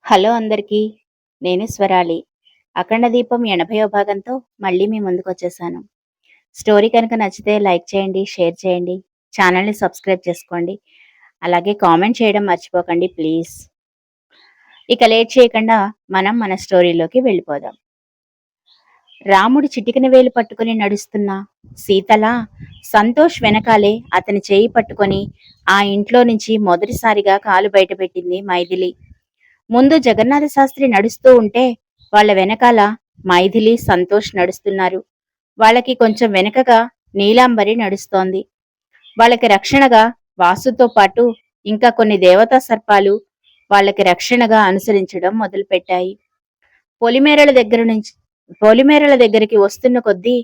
Hello అందరికీ. నేను స్వరాలి. 'అఖండ దీపం' 80వ భాగంతో మళ్ళీ మీ ముందుకొచ్చేసాను. స్టోరీ కనుక నచ్చితే లైక్ చేయండి, షేర్ చేయండి, ఛానల్‌ని సబ్స్క్రైబ్ చేసుకోండి. అలాగే కామెంట్ చేయడం మర్చిపోకండి ప్లీజ్. ఇక లేట్ చేయకుండా మనం మన స్టోరీలోకి వెళ్ళిపోదాం. రాముడు చిటికెన వేలు పట్టుకుని నడుస్తున్న సీతలా సంతోష్ వెనకాలే అతని చేయి పట్టుకొని ఆ ఇంట్లో నుంచి మొదటిసారిగా కాలు బయటపెట్టింది మైథిలి. ముందు జగన్నాథ శాస్త్రి నడుస్తూ ఉంటే వాళ్ళ వెనకాల మైథిలి, సంతోష్ నడుస్తున్నారు. వాళ్ళకి కొంచెం వెనకగా నీలాంబరి నడుస్తోంది. వాళ్ళకి రక్షణగా వాసుతో పాటు ఇంకా కొన్ని దేవతా సర్పాలు వాళ్ళకి రక్షణగా అనుసరించడం మొదలుపెట్టాయి. పొలిమేరల దగ్గరికి వస్తున్న కొద్దీ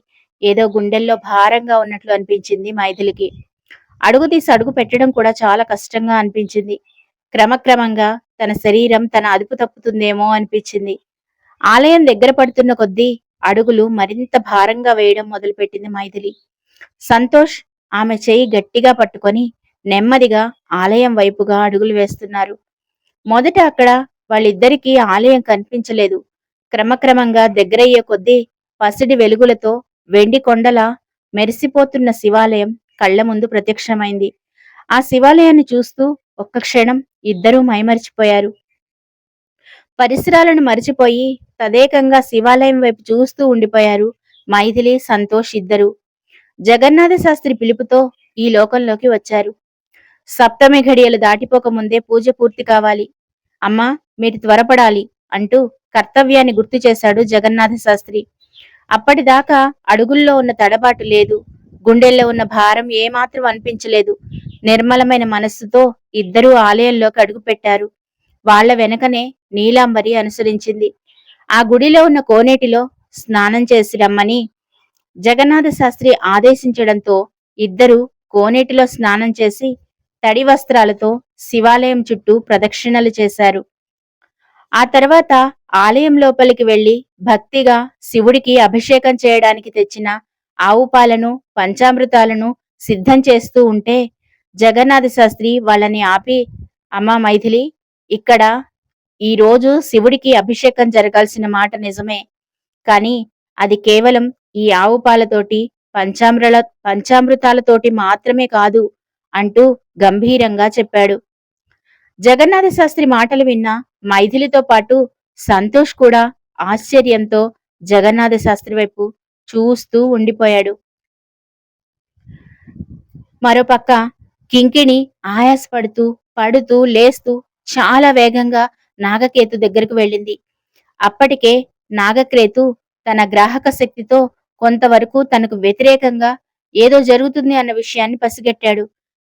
ఏదో గుండెల్లో భారంగా ఉన్నట్లు అనిపించింది మైథిలికి. అడుగు తీసి అడుగు పెట్టడం కూడా చాలా కష్టంగా అనిపించింది. క్రమక్రమంగా తన శరీరం తన అదుపు తప్పుతుందేమో అనిపించింది. ఆలయం దగ్గర పడుతున్న కొద్దీ అడుగులు మరింత భారంగా వేయడం మొదలుపెట్టింది మైథిలి. సంతోష్ ఆమె చేయి గట్టిగా పట్టుకొని నెమ్మదిగా ఆలయం వైపుగా అడుగులు వేస్తున్నారు. మొదట అక్కడ వాళ్ళిద్దరికీ ఆలయం కనిపించలేదు. క్రమక్రమంగా దగ్గరయ్యే కొద్దీ పసిడి వెలుగులతో వెండి కొండలా మెరిసిపోతున్న శివాలయం కళ్ల ముందు ప్రత్యక్షమైంది. ఆ శివాలయాన్ని చూస్తూ ఒక్క క్షణం ఇద్దరూ మైమరిచిపోయారు. పరిసరాలను మరిచిపోయి తదేకంగా శివాలయం వైపు చూస్తూ ఉండిపోయారు మైథిలి, సంతోష్ ఇద్దరు. జగన్నాథ శాస్త్రి పిలుపుతో ఈ లోకంలోకి వచ్చారు. సప్తమి ఘడియలు దాటిపోకముందే పూజ పూర్తి కావాలి. అమ్మా, మీరు త్వరపడాలి అంటూ కర్తవ్యాన్ని గుర్తు చేశాడు జగన్నాథ శాస్త్రి. అప్పటిదాకా అడుగుల్లో ఉన్న తడబాటు లేదు. గుండెల్లో ఉన్న భారం ఏమాత్రం అనిపించలేదు. నిర్మలమైన మనస్సుతో ఇద్దరూ ఆలయంలోకి అడుగుపెట్టారు. వాళ్ల వెనకనే నీలాంబరి అనుసరించింది. ఆ గుడిలో ఉన్న కోనేటిలో స్నానం చేసి రమ్మని జగన్నాథ శాస్త్రి ఆదేశించడంతో ఇద్దరూ కోనేటిలో స్నానం చేసి తడి వస్త్రాలతో శివాలయం చుట్టూ ప్రదక్షిణలు చేశారు. ఆ తర్వాత ఆలయం లోపలికి వెళ్లి భక్తిగా శివుడికి అభిషేకం చేయడానికి తెచ్చిన ఆవు పాలను, పంచామృతాలను సిద్ధం చేస్తూ ఉంటే జగన్నాథ శాస్త్రి వాళ్ళని ఆపి, అమ్మా మైథిలి, ఇక్కడ ఈ రోజు శివుడికి అభిషేకం జరగాల్సిన మాట నిజమే, కానీ అది కేవలం ఈ ఆవు పాలతోటి పంచామృతాలతోటి మాత్రమే కాదు అంటూ గంభీరంగా చెప్పాడు. జగన్నాథ శాస్త్రి మాటలు విన్న మైథిలితో పాటు సంతోష్ కూడా ఆశ్చర్యంతో జగన్నాథ శాస్త్రి వైపు చూస్తూ ఉండిపోయాడు. మరోపక్క కింకిణి ఆయాసపడుతూ పడుతూ లేస్తూ చాలా వేగంగా నాగకేతు దగ్గరకు వెళ్ళింది. అప్పటికే నాగకేతు తన గ్రాహక శక్తితో కొంతవరకు తనకు వ్యతిరేకంగా ఏదో జరుగుతుంది అన్న విషయాన్ని పసిగట్టాడు.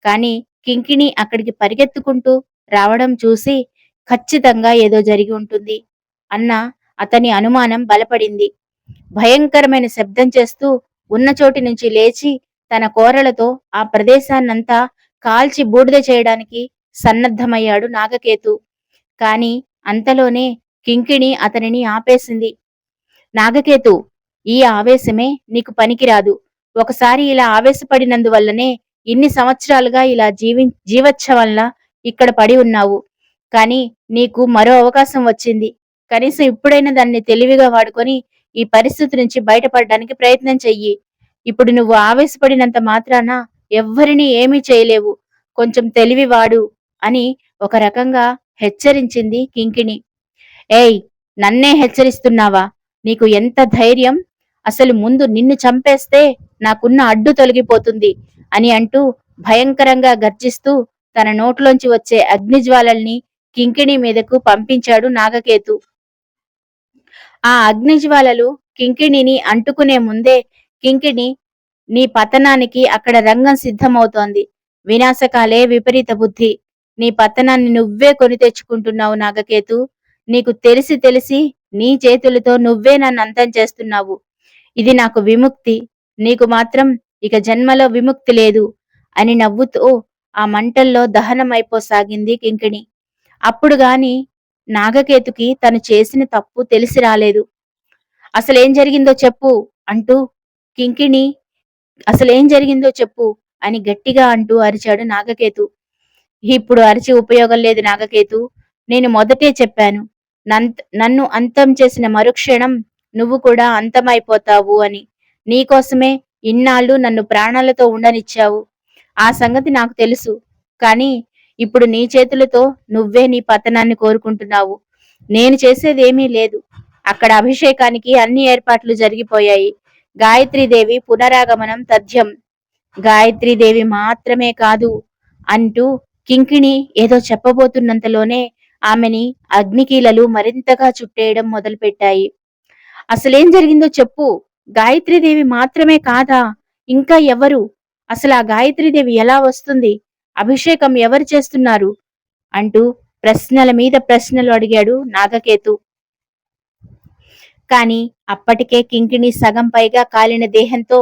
కాని కింకిణి అక్కడికి పరిగెత్తుకుంటూ రావడం చూసి ఖచ్చితంగా ఏదో జరిగి ఉంటుంది అన్న అతని అనుమానం బలపడింది. భయంకరమైన శబ్దం చేస్తూ ఉన్న చోటి నుంచి లేచి తన కోరలతో ఆ ప్రదేశాన్నంతా కాల్చి బూడిద చేయడానికి సన్నద్ధమయ్యాడు నాగకేతు. కాని అంతలోనే కింకిణి అతనిని ఆపేసింది. నాగకేతు, ఈ ఆవేశమే నీకు పనికిరాదు. ఒకసారి ఇలా ఆవేశపడినందువల్లనే ఇన్ని సంవత్సరాలుగా ఇలా జీవచ్ఛవంలా ఇక్కడ పడి ఉన్నావు. కాని నీకు మరో అవకాశం వచ్చింది. కనీసం ఇప్పుడైనా దాన్ని తెలివిగా వాడుకొని ఈ పరిస్థితి నుంచి బయటపడడానికి ప్రయత్నం చెయ్యి. ఇప్పుడు నువ్వు ఆవేశపడినంత మాత్రాన ఎవ్వరినీ ఏమీ చేయలేవు. కొంచెం తెలివి వాడు అని ఒక రకంగా హెచ్చరించింది కింకిణి. ఏయ్, నన్నే హెచ్చరిస్తున్నావా? నీకు ఎంత ధైర్యం? అసలు ముందు నిన్ను చంపేస్తే నాకున్న అడ్డు తొలగిపోతుంది అని అంటూ భయంకరంగా గర్జిస్తూ తన నోట్లోంచి వచ్చే అగ్నిజ్వాలల్ని కింకిణి మీదకు పంపించాడు నాగకేతు. ఆ అగ్నిజ్వాలలు కింకిణిని అంటుకునే ముందే కింకిణి, నీ పతనానికి అక్కడ రంగం సిద్ధమవుతోంది. వినాశకాలే విపరీత బుద్ధి. నీ పతనాన్ని నువ్వే కొని తెచ్చుకుంటున్నావు నాగకేతు. నీకు తెలిసి తెలిసి నీ చేతులతో నువ్వే నన్ను అంతం చేస్తున్నావు. ఇది నాకు విముక్తి, నీకు మాత్రం ఇక జన్మలో విముక్తి లేదు అని నవ్వుతూ ఆ మంటల్లో దహనమైపోసాగింది కింకిణి. అప్పుడు గాని నాగకేతుకి తను చేసిన తప్పు తెలిసి రాలేదు. అసలేం జరిగిందో చెప్పు అంటూ కింకిణి, అసలేం జరిగిందో చెప్పు అని గట్టిగా అంటూ అరిచాడు నాగకేతు. ఇప్పుడు అరిచి ఉపయోగం లేదు నాగకేతు. నేను మొదటే చెప్పాను, నన్ను అంతం చేసిన మరుక్షణం నువ్వు కూడా అంతమైపోతావు అని. నీకోసమే ఇన్నాళ్ళు నన్ను ప్రాణాలతో ఉండనిచ్చావు. ఆ సంగతి నాకు తెలుసు. కానీ ఇప్పుడు నీ చేతులతో నువ్వే నీ పతనాన్ని కోరుకుంటున్నావు. నేను చేసేదేమీ లేదు. అక్కడ అభిషేకానికి అన్ని ఏర్పాట్లు జరిగిపోయాయి. గాయత్రీదేవి పునరాగమనం తథ్యం. గాయత్రీదేవి మాత్రమే కాదు అంటూ కింకిణి ఏదో చెప్పబోతున్నంతలోనే ఆమెని అగ్నికీలలు మరింతగా చుట్టేయడం మొదలుపెట్టాయి. అసలేం జరిగిందో చెప్పు. గాయత్రీదేవి మాత్రమే కాదా? ఇంకా ఎవరు? అసలు ఆ గాయత్రీదేవి ఎలా వస్తుంది? అభిషేకం ఎవరు చేస్తున్నారు? అంటూ ప్రశ్నల మీద ప్రశ్నలు అడిగాడు నాగకేతు. కాని అప్పటికే కింకిణి సగం పైగా కాలిన దేహంతో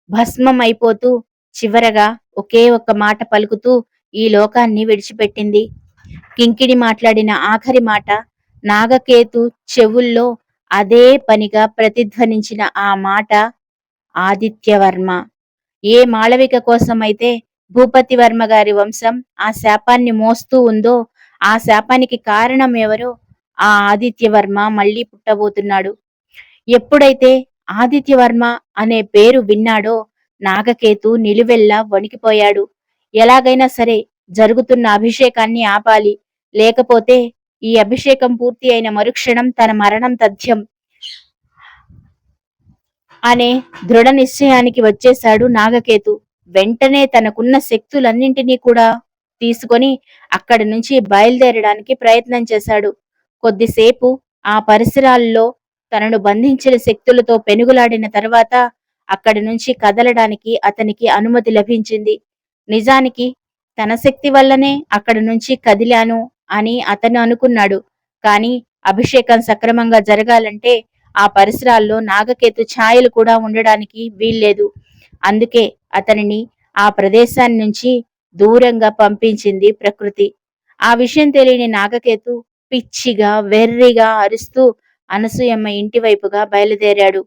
భస్మం అయిపోతూ చివరగా ఒకే ఒక్క మాట పలుకుతూ ఈ లోకాన్ని విడిచిపెట్టింది. కింకిణి మాట్లాడిన ఆఖరి మాట నాగకేతు చెవుల్లో అదే పనిగా ప్రతిధ్వనించిన ఆ మాట ఆదిత్యవర్మ. ఏ మాళవిక కోసమైతే భూపతివర్మ గారి వంశం ఆ శాపాన్ని మోస్తూ ఉందో, ఆ శాపానికి కారణం ఎవరో ఆ ఆదిత్యవర్మ మళ్లీ పుట్టబోతున్నాడు. ఎప్పుడైతే ఆదిత్యవర్మ అనే పేరు విన్నాడో నాగకేతు నిలువెల్లా వణికిపోయాడు. ఎలాగైనా సరే జరుగుతున్న అభిషేకాన్ని ఆపాలి. లేకపోతే ఈ అభిషేకం పూర్తి అయిన మరుక్షణం తన మరణం తథ్యం అనే దృఢ నిశ్చయానికి వచ్చేశాడు నాగకేతు. వెంటనే తనకున్న శక్తులన్నింటినీ కూడా తీసుకొని అక్కడి నుంచి బయలుదేరడానికి ప్రయత్నం చేశాడు. కొద్దిసేపు ఆ పరిసరాల్లో తనను బంధించిన శక్తులతో పెనుగులాడిన తర్వాత అక్కడి నుంచి కదలడానికి అతనికి అనుమతి లభించింది. నిజానికి తన శక్తి వల్లనే అక్కడి నుంచి కదిలాను అని అతను అనుకున్నాడు. కాని అభిషేకం సక్రమంగా జరగాలంటే ఆ పరిసరాల్లో నాగకేతు ఛాయలు కూడా ఉండడానికి వీల్లేదు. అందుకే అతనిని ఆ ప్రదేశాన్ని నుంచి దూరంగా పంపించింది ప్రకృతి. ఆ విషయం తెలియని నాగకేతు పిచ్చిగా వెర్రిగా అరుస్తూ అనసూయమ్మ ఇంటి వైపుగా బయలుదేరాడు.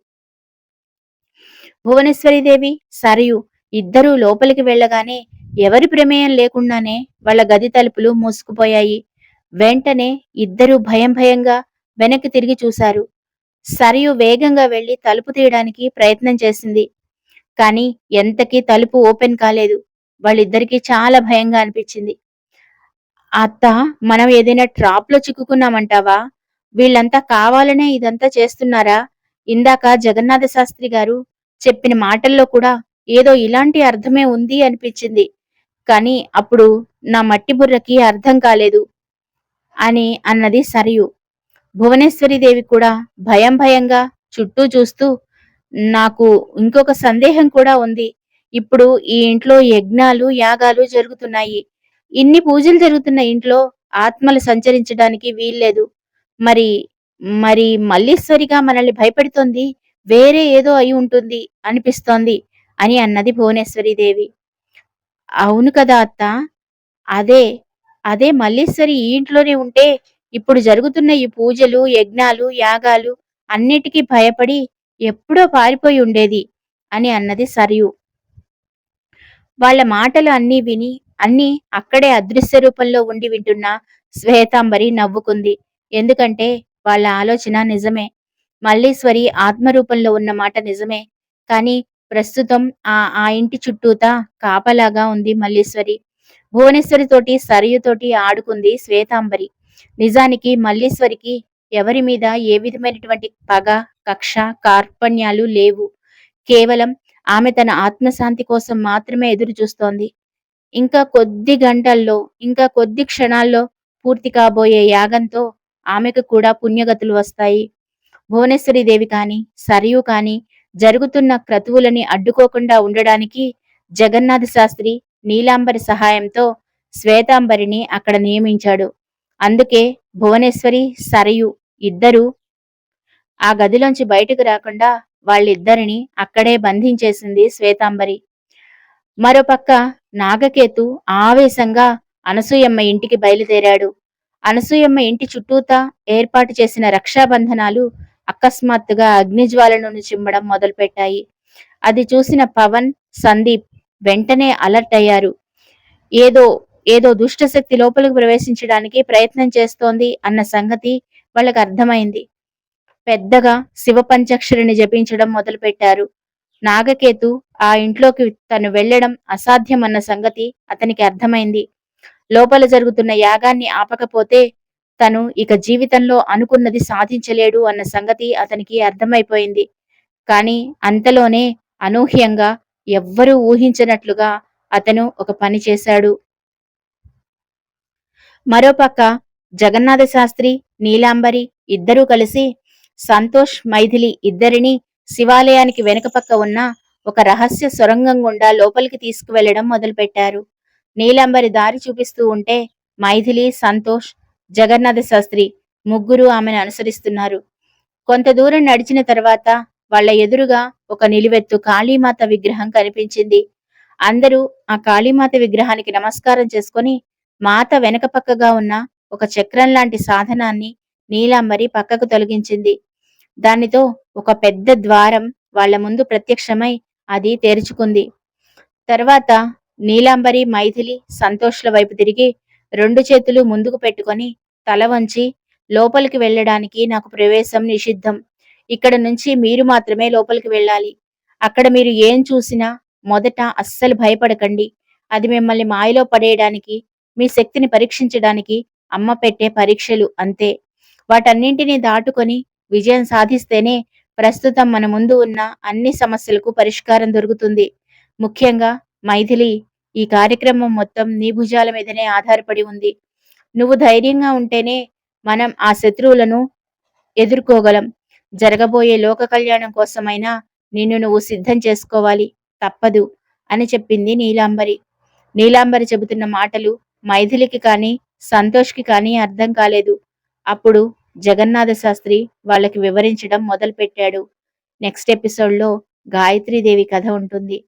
భువనేశ్వరీదేవి, సరయు ఇద్దరూ లోపలికి వెళ్లగానే ఎవరి ప్రమేయం లేకుండానే వాళ్ల గది తలుపులు మూసుకుపోయాయి. వెంటనే ఇద్దరూ భయం భయంగా వెనక్కి తిరిగి చూశారు. సరయు వేగంగా వెళ్లి తలుపు తీయడానికి ప్రయత్నం చేసింది. కాని ఎంతకీ తలుపు ఓపెన్ కాలేదు. వాళ్ళిద్దరికీ చాలా భయంగా అనిపించింది. అత్త, మనం ఏదైనా ట్రాప్ లో చిక్కుకున్నామంటావా? వీళ్ళంతా కావాలనే ఇదంతా చేస్తున్నారా? ఇందాక జగన్నాథ శాస్త్రి గారు చెప్పిన మాటల్లో కూడా ఏదో ఇలాంటి అర్థమే ఉంది అనిపించింది. కాని అప్పుడు నా మట్టి బుర్రకి అర్థం కాలేదు అని అన్నది సరియు. భువనేశ్వరీదేవి కూడా భయం భయంగా చుట్టూ చూస్తూ, నాకు ఇంకొక సందేహం కూడా ఉంది. ఇప్పుడు ఈ ఇంట్లో యజ్ఞాలు యాగాలు జరుగుతున్నాయి. ఇన్ని పూజలు జరుగుతున్న ఇంట్లో ఆత్మలు సంచరించడానికి వీల్లేదు. మరి మరి మల్లీశ్వరిగా మనల్ని భయపెడుతోంది వేరే ఏదో అయి ఉంటుంది అనిపిస్తోంది అని అన్నది భువనేశ్వరీదేవి. అవును కదా అత్త, అదే అదే మల్లీశ్వరి ఈ ఇంట్లోనే ఉంటే ఇప్పుడు జరుగుతున్న ఈ పూజలు యజ్ఞాలు యాగాలు అన్నిటికీ భయపడి ఎప్పుడో పారిపోయి ఉండేది అని అన్నది సరియు. వాళ్ల మాటలు అన్నీ విని అన్నీ అక్కడే అదృశ్య రూపంలో ఉండి వింటున్న శ్వేతాంబరి నవ్వుకుంది. ఎందుకంటే వాళ్ళ ఆలోచన నిజమే. మల్లీశ్వరి ఆత్మరూపంలో ఉన్న మాట నిజమే. కాని ప్రస్తుతం ఆ ఇంటి చుట్టూతా కాపలాగా ఉంది మల్లీశ్వరి. భువనేశ్వరితోటి సరయుతోటి ఆడుకుంది శ్వేతాంబరి. నిజానికి మల్లీశ్వరికి ఎవరి మీద ఏ విధమైనటువంటి పగ, కక్ష, కార్పణ్యాలు లేవు. కేవలం ఆమె తన ఆత్మశాంతి కోసం మాత్రమే ఎదురు చూస్తోంది. ఇంకా కొద్ది గంటల్లో, ఇంకా కొద్ది క్షణాల్లో పూర్తి కాబోయే యాగంతో ఆమెకు కూడా పుణ్యగతులు వస్తాయి. భువనేశ్వరీదేవి కాని సరయు కాని జరుగుతున్న క్రతువులని అడ్డుకోకుండా ఉండడానికి జగన్నాథ శాస్త్రి నీలాంబరి సహాయంతో శ్వేతాంబరిని అక్కడ నియమించాడు. అందుకే భువనేశ్వరి, సరయు ఇద్దరూ ఆ గదిలోంచి బయటకు రాకుండా వాళ్ళిద్దరిని అక్కడే బంధించేసింది శ్వేతాంబరి. మరోపక్క నాగకేతు ఆవేశంగా అనసూయమ్మ ఇంటికి బయలుదేరాడు. అనసూయమ్మ ఇంటి చుట్టూతా ఏర్పాటు చేసిన రక్షాబంధనాలు అకస్మాత్తుగా అగ్నిజ్వాలను చిమ్మడం మొదలుపెట్టాయి. అది చూసిన పవన్, సందీప్ వెంటనే అలర్ట్ అయ్యారు. ఏదో ఏదో దుష్టశక్తి లోపలికి ప్రవేశించడానికి ప్రయత్నం చేస్తోంది అన్న సంగతి వాళ్ళకి అర్థమైంది. పెద్దగా శివపంచాక్షరిని జపించడం మొదలుపెట్టారు. నాగకేతు ఆ ఇంట్లోకి తను వెళ్ళడం అసాధ్యమన్న సంగతి అతనికి అర్థమైంది. లోపల జరుగుతున్న యాగాన్ని ఆపకపోతే తను ఇక జీవితంలో అనుకున్నది సాధించలేడు అన్న సంగతి అతనికి అర్థమైపోయింది. కాని అంతలోనే అనూహ్యంగా ఎవ్వరూ ఊహించనట్లుగా అతను ఒక పని చేశాడు. మరోపక్క జగన్నాథ శాస్త్రి, నీలాంబరి ఇద్దరూ కలిసి సంతోష్, మైథిలి ఇద్దరినీ శివాలయానికి వెనుక పక్క ఉన్న ఒక రహస్య సొరంగం గుండా లోపలికి తీసుకువెళ్లడం మొదలుపెట్టారు. నీలాంబరి దారి చూపిస్తూ ఉంటే మైథిలి, సంతోష్, జగన్నాథ శాస్త్రి ముగ్గురు ఆమెను అనుసరిస్తున్నారు. కొంత దూరం నడిచిన తర్వాత వాళ్ళ ఎదురుగా ఒక నిలువెత్తు కాళీమాత విగ్రహం కనిపించింది. అందరూ ఆ కాళీమాత విగ్రహానికి నమస్కారం చేసుకొని మాత వెనక పక్కగా ఉన్న ఒక చక్రం లాంటి సాధనాన్ని నీలాంబరి పక్కకు తొలగించింది. దానితో ఒక పెద్ద ద్వారం వాళ్ళ ముందు ప్రత్యక్షమై అది తెరుచుకుంది. తర్వాత నీలాంబరి, మైథిలి సంతోష్ల వైపు తిరిగి రెండు చేతులు ముందుకు పెట్టుకొని తల వంచి, లోపలికి వెళ్ళడానికి నాకు ప్రవేశం నిషిద్ధం. ఇక్కడ నుంచి మీరు మాత్రమే లోపలికి వెళ్ళాలి. అక్కడ మీరు ఏం చూసినా మొదట అస్సలు భయపడకండి. అది మిమ్మల్ని మాయలో పడేయడానికి, మీ శక్తిని పరీక్షించడానికి అమ్మ పెట్టే పరీక్షలు అంతే. వాటన్నింటినీ దాటుకొని విజయం సాధిస్తేనే ప్రస్తుతం మన ముందు ఉన్న అన్ని సమస్యలకు పరిష్కారం దొరుకుతుంది. ముఖ్యంగా మైథిలి, ఈ కార్యక్రమం మొత్తం నీ భుజాల మీదనే ఆధారపడి ఉంది. నువ్వు ధైర్యంగా ఉంటేనే మనం ఆ శత్రువులను ఎదుర్కోగలం. జరగబోయే లోక కళ్యాణం కోసమైనా నిన్ను నువ్వు సిద్ధం చేసుకోవాలి, తప్పదు అని చెప్పింది నీలాంబరి. నీలాంబరి చెబుతున్న మాటలు మైథిలికి కానీ సంతోష్కి కానీ అర్థం కాలేదు. అప్పుడు జగన్నాథ శాస్త్రి వాళ్ళకి వివరించడం మొదలుపెట్టాడు. నెక్స్ట్ ఎపిసోడ్లో గాయత్రీదేవి కథ ఉంటుంది.